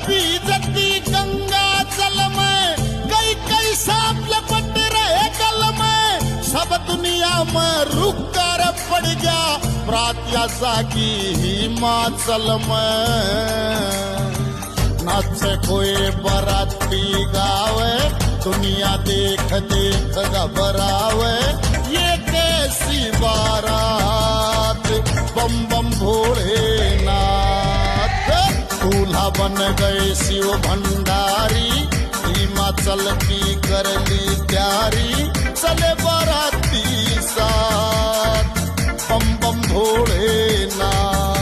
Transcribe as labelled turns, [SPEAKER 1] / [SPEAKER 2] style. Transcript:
[SPEAKER 1] बीजती गंगा जल में कई कई सांप लपट रहे गल में सब दुनिया में रुक कर पड़ गया प्रात्याशा की हिमाचल में नाचे कोई बराती गावे दुनिया देख देख घबरावे ये कैसी बारात बम बम भोलेनाथ दूल्हा बन गए शिव भंडारी हिमाचल की कर ली तैयारी चले बाराती साथ बम बम भोलेनाथ।